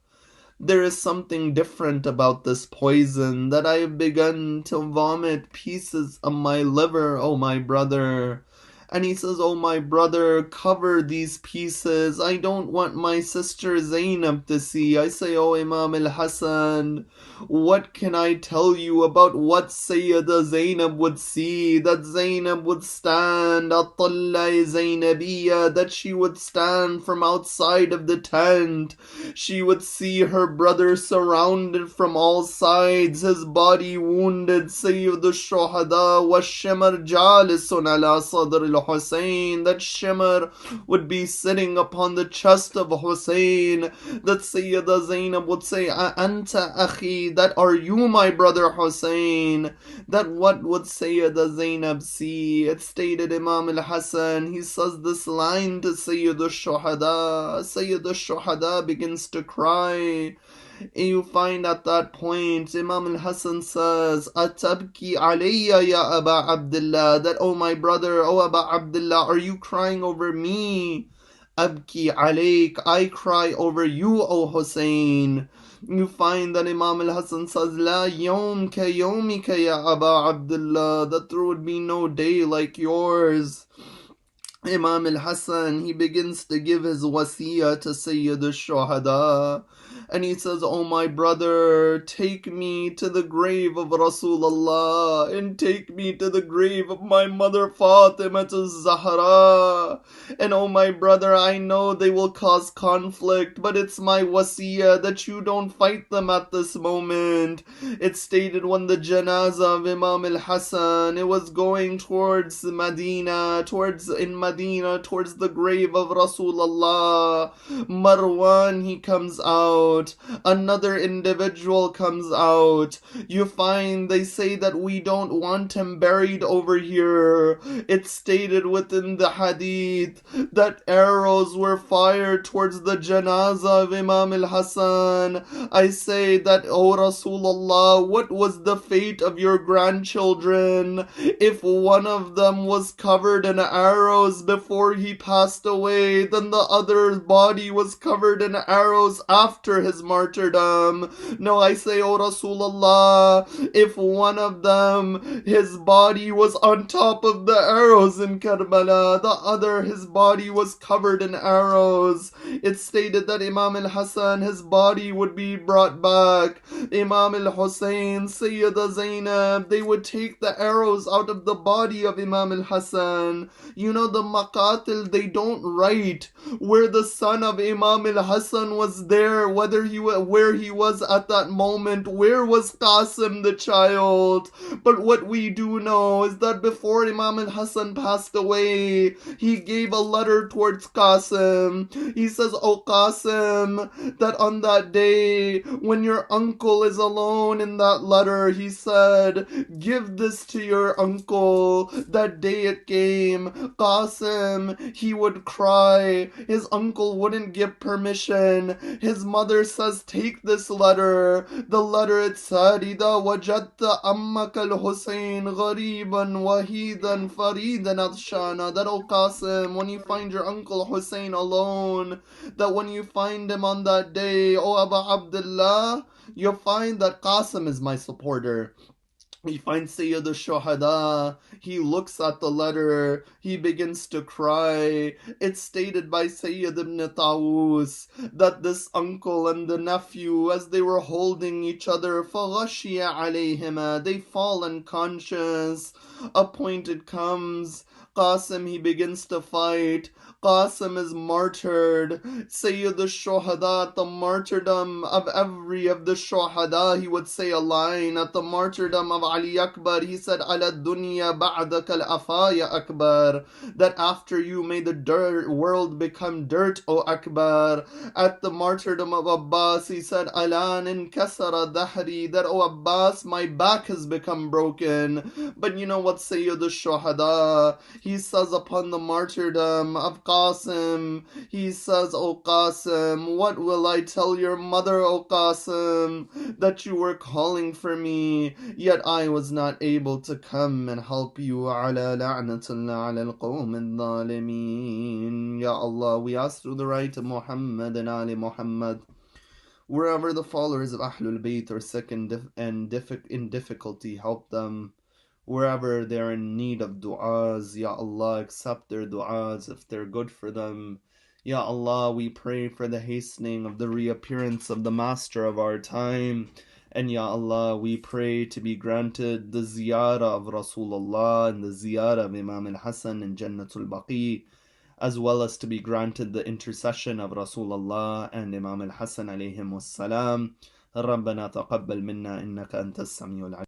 there is something different about this poison, that I have begun to vomit pieces of my liver, oh my brother." And he says, "Oh my brother, cover these pieces. I don't want my sister Zainab to see." I say, "Oh Imam al-Hassan, what can I tell you about what Sayyida Zainab would see? That Zainab would stand, At-Tallai Zainabiyya, that she would stand from outside of the tent. She would see her brother surrounded from all sides, his body wounded. Sayyid al-Shuhada wa Shimar jalisun ala sadr al-Husayn, that Shimar would be sitting upon the chest of Husayn. That Sayyida Zainab would say, Anta akhi, that are you my brother Husayn?" That what would Sayyida Zainab see? It stated Imam al-Hassan, he says this line to Sayyid al-Shuhada. Sayyid al-Shuhada begins to cry. And you find at that point, Imam al-Hassan says, "Atabki alayya ya Aba Abdullah," that, "Oh my brother, oh Aba Abdullah, are you crying over me?" "Abki alayk," I cry over you, O Hussein. You find that Imam al-Hassan says, "La yawm ka yawmika ya Aba Abdullah," that there would be no day like yours. Imam al-Hassan, he begins to give his wasiyah to Sayyid al-Shuhada. And he says, "Oh my brother, take me to the grave of Rasulullah, and take me to the grave of my mother Fatima al-Zahra. And oh my brother, I know they will cause conflict, but it's my wasiyah that you don't fight them at this moment." It's stated when the janazah of Imam al-Hassan, it was going towards Medina, towards the grave of Rasulullah, Marwan, he comes out. Another individual comes out. You find they say that we don't want him buried over here. It's stated within the hadith that arrows were fired towards the janazah of Imam al-Hassan. I say that, "O Rasulullah, what was the fate of your grandchildren? If one of them was covered in arrows before he passed away, then the other's body was covered in arrows after his martyrdom. No, I say, O Rasulullah, if one of them, his body was on top of the arrows in Karbala, the other, his body was covered in arrows. It's stated that Imam al-Hassan, his body would be brought back. Imam al-Hussein, Sayyida Zainab, they would take the arrows out of the body of Imam al-Hassan. You know, the Maqatil, they don't write where the son of Imam al-Hassan was there, where he was at that moment, where was Qasim the child. But what we do know is that before Imam al-Hassan passed away, he gave a letter towards Qasim. He says, "O Qasim, that on that day when your uncle is alone," in that letter he said, "give this to your uncle." That day it came. Qasim, he would cry. His uncle wouldn't give permission. His mother says, "Take this letter." The letter, it said, "إذا وجدت أمك الحسين غريبا وحيدا فريدا عطشانا." That, O Qasim, when you find your uncle Hussein alone, that when you find him on that day, O Abu Abdullah, you'll find that Qasim is my supporter. We find Sayyid al-Shuhada, he looks at the letter, he begins to cry. It's stated by Sayyid ibn Tawus that this uncle and the nephew, as they were holding each other, فَغَشِيَ عَلَيْهِمَا, they fall unconscious. A point it comes, Qasim, he begins to fight. Qasim is martyred. Sayyid al-Shuhada, the martyrdom of every of the Shuhada, he would say a line. At the martyrdom of Ali Akbar, he said, "Ala dunya ba'daka al-afaya Akbar," that after you may the world become dirt, O Akbar. At the martyrdom of Abbas, he said, "Alan inkasara dahri," that, O Abbas, my back has become broken. But you know what Sayyid al-Shuhada, he says upon the martyrdom of Qasim, he says, "O Qasim, what will I tell your mother, O Qasim, that you were calling for me, yet I was not able to come and help you. Ala la'natullah ala al-qawm al-zalimin." Ya Allah, we ask through the right of Muhammad and Ali Muhammad, wherever the followers of Ahlul Bayt are sick and in difficulty, help them. Wherever they're in need of du'as, Ya Allah, accept their du'as if they're good for them. Ya Allah, we pray for the hastening of the reappearance of the Master of our time. And Ya Allah, we pray to be granted the ziyarah of Rasulullah and the ziyarah of Imam al-Hassan in Jannatul Baqi, as well as to be granted the intercession of Rasulullah and Imam al-Hassan alayhim wassalam. ربنا تقبل منا إنك أنت السميع العليم.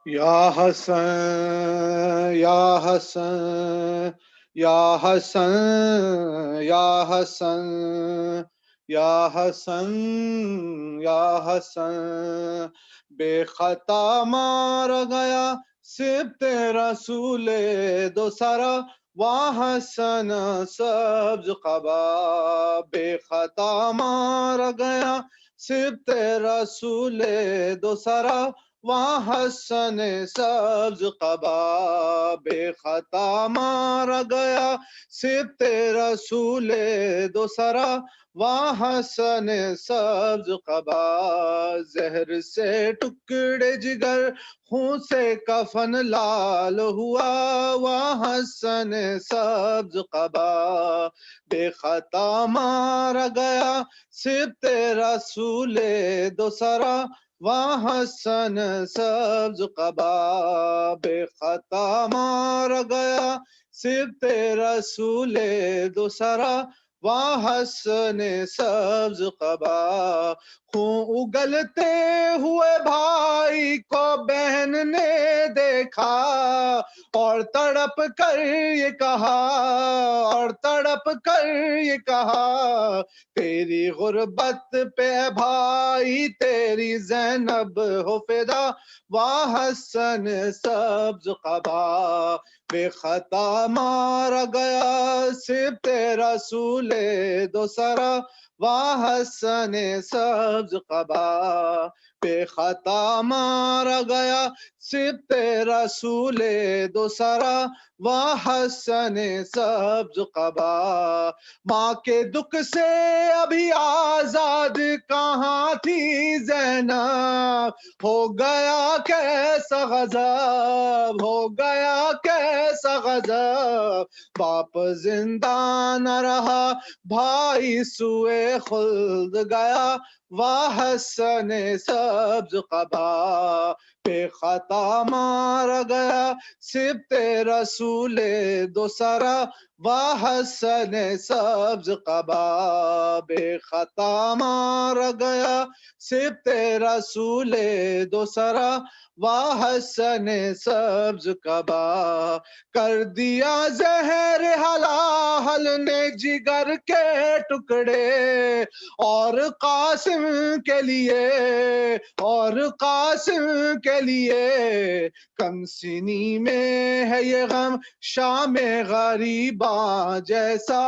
Ya Hassan, Ya Hassan, Ya Hassan, Ya Hassan, Ya Hassan, Ya Hassan, बेखता मारा गया सिब्ते रसूले दो सारा वहाँ हसन सब्ज कबा बेखता मारा गया सिब्ते रसूले दो सारा वहाँ हसन सब्ज कबा बेखता मारा गया सिब्ते रसूले दो सारा वहाँ हसन सब्ज कबा जहर से टुकड़े जिगर खून से कफन लाल हुआ वहाँ हसन सब्ज कबा बेखता मारा गया सिब्ते रसूले दो सारा वहाँ हसन सब्ज कबा बेखता मारा गया सिब्ते रसूले दो सारा वहाँ हसन सब्ज कबा खून उगलते हुए भाई को बहन ने देखा और तड़प कर ये कहा और तड़प कर ये कहा तेरी गुर्बत पे भाई तेरी ज़ैनब हो फिदा वहाँ हसन सब्ज कबा बेखता मारा गया सिब्ते रसूले दो सरा وحسن سبز قبا بے خطا مارا گیا سبت رسول دوسرا وحسن سبز قبا ماں کے دکھ سے ابھی آزاد کہاں تھی زینب ہو گیا کیسا غضب ہو گیا کیسا غضب باپ زندہ نہ رہا بھائی سوئے خلد گیا وحسن سبز قبا بے خطا مارا گیا سبت رسول دوسرا وحسن سبز قبا بے خطا مارا گیا سبت رسول دوسرا وحسن سبز قبا کر دیا زہر حلال نے جگر کے ٹکڑے اور قاسم کے لیے اور قاسم کے لیے کم سنی میں ہے یہ غم شام غریباں جیسا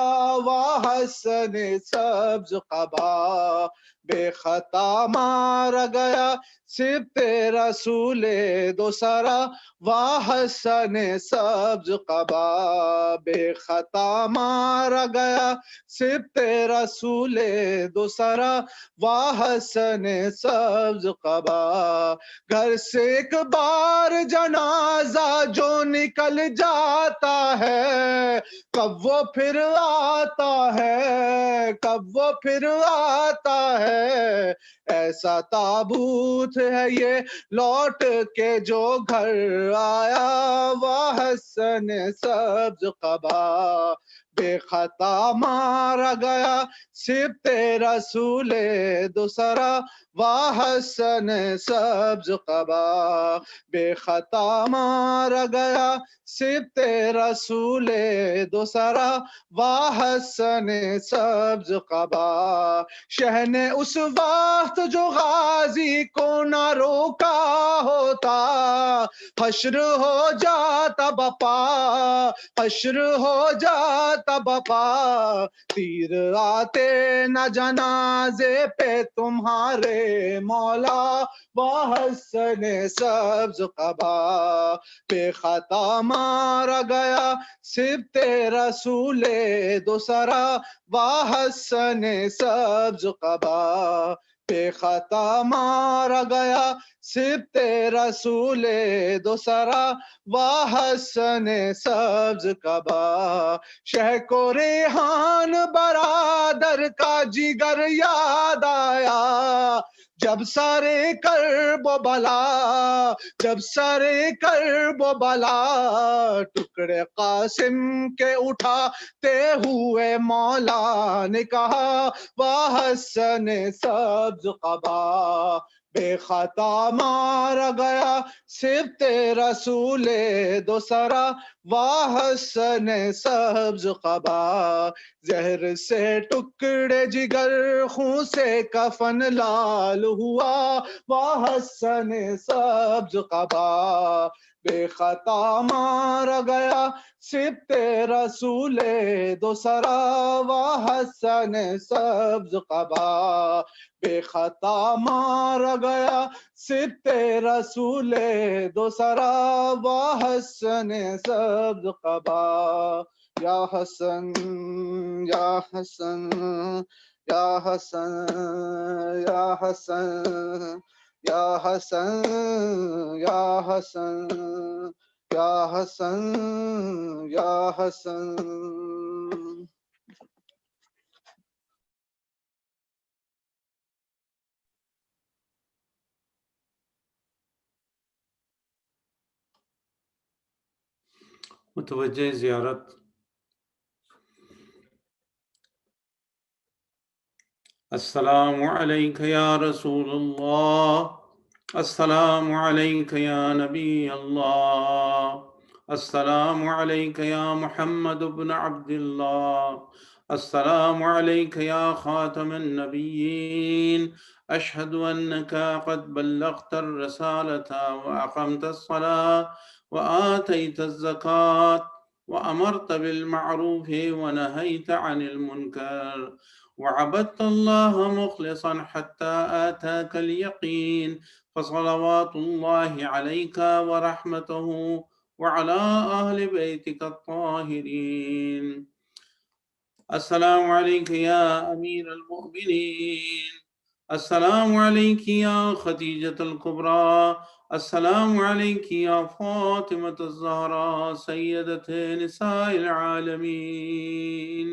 وحسن سبز قبا بے خطا مارا گیا سبت رسول دوسرا وحسن سبز قبا بے خطا مارا گیا سبت رسول دوسرا وحسن سبز قبا گھر سے ایک بار جنازہ جو نکل جاتا ہے کب وہ پھر آتا ہے کب وہ پھر آتا ہے ایسا تابوت ہے یہ لوٹ کے جو گھر آیا وحسن سبز قبا بے خطا مارا گیا سبت رسول دوسرا وحسن سبز قبا بے خطا مارا گیا سبت رسول دوسرا وحسن سبز قبا شہ نے اس وقت جو غازی کو نہ روکا ہوتا حشر ہو جاتا بپا حشر ہو جاتا بپا تیر آتے نہ جنازے پہ تمہارے مولا وحسن سبز قبا بے خطا مارا گیا سبت رسول دوسرا وحسن سبز قبا بے خطا مارا گیا سبت رسول دوسرا وحسن سبز قبا شہ کو ریحان برادر کا جگر یاد آیا جب سارے کرب و بلا جب سارے کرب و بلا ٹکڑے قاسم کے اٹھاتے ہوئے مولا نے کہا وحسن سبز قبا بے خطا مارا گیا سبت رسول دوسرا وحسن سبز قبا زہر سے ٹکڑے جگر خون سے کفن لال ہوا وحسن سبز قبا بے خطا مارا گیا سبت رسول دوسرا وحسن سبز قبا بے خطا مارا گیا سبت رسول دوسرا وحسن سبز قبا یا حسن یا حسن یا حسن یا حسن یا حسن یا حسن یا حسن یا حسن متوجہ زیارت السلام علیک یا رسول اللہ السلام علیک یا نبی اللہ السلام علیک یا محمد بن عبد اللہ السلام علیک یا خاتم النبیین اشہد انک قد بلغت الرسالة واقمت الصلاة وآتیت الزکاة وأمرت بالمعروف ونهيت عن المنكر وعبدت الله مخلصا حتى آتاك اليقين، فصلوات الله عليك ورحمته وعلى أهل بيتك الطاهرين. السلام عليك يا أمير المؤمنين، السلام عليك يا خديجة الكبرى، السلام عليك يا فاطمة الزهراء سيدة نساء العالمين.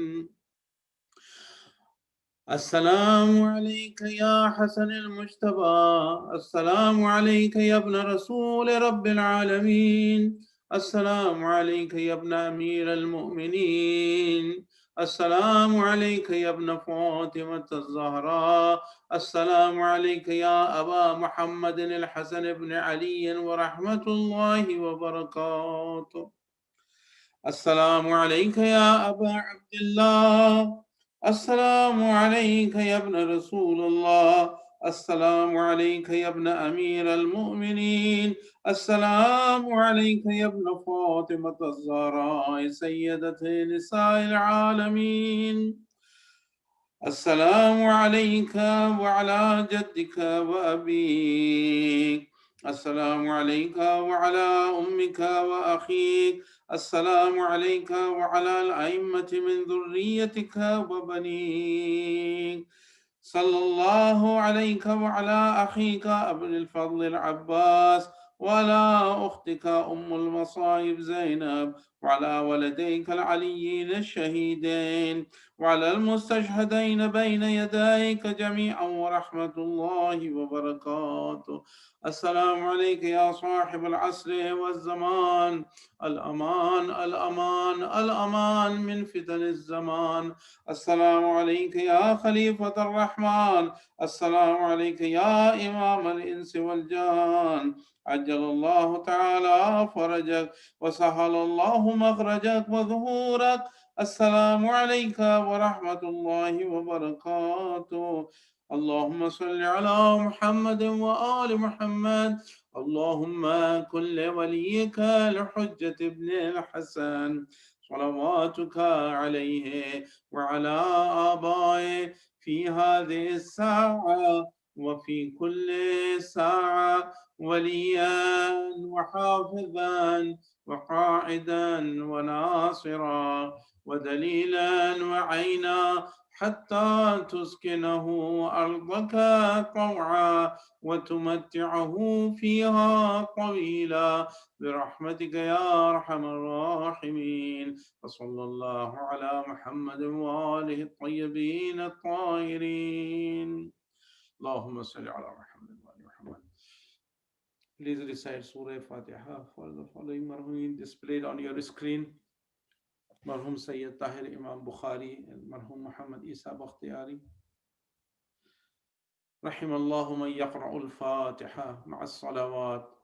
السلام عليك يا حسن المجتبى، السلام عليك يا ابن رسول رب العالمين، السلام عليك يا ابن أمير المؤمنين، السلام عليك يا ابن فاطمة الزهراء، السلام عليك يا أبا محمد الحسن بن علي ورحمة الله وبركاته. السلام عليك يا أبا عبد الله، السلام عليك يا ابن رسول الله، السلام عليك يا ابن أمير المؤمنين، السلام عليك يا ابن فاطمة الزهراء سيدة نساء العالمين. السلام عليك وعلى جدك وأبيك، السلام عليك وعلى أمك وأخيك، السلام عليك وعلى الأئمة من ذريتك وبنيك، صلى الله عليك وعلى أخيك أبن الفضل العباس، وعلى أختك أم المصائب زينب، وعلى ولديك العليين الشهيدين، وعلى المستشهدين بين يديك جميعا ورحمة الله وبركاته. السلام عليك يا صاحب العصر والزمان، الأمان الأمان الأمان من فتن الزمان. السلام عليك يا خليفة الرحمن، السلام عليك يا إمام الإنس والجان، عجل الله تعالى فرجك وسهل الله مخرجك وظهورك. السلام عليك ورحمة الله وبركاته. اللهم صل على محمد وآل محمد. اللهم كن لوليك الحجة ابن الحسن صلواتك عليه وعلى آبائه في هذه الساعة وفي كل ساعة وليا وحافظا وقاعدا وناصرا ودليلا وعينا حتى تسكنه أرضك طوعا وتمتعه فيها طويلا برحمتك يا أرحم الراحمين. وصلى الله على محمد وآله الطيبين الطاهرين. اللهم صل على محمد وآل محمد. Please recite Surah Fatiha for the following marhumin displayed on your screen. مرحوم سيد طاهر إمام بخاري، المرحوم محمد إيسا بختياري. رحم الله من يقرأ الفاتحة مع الصلوات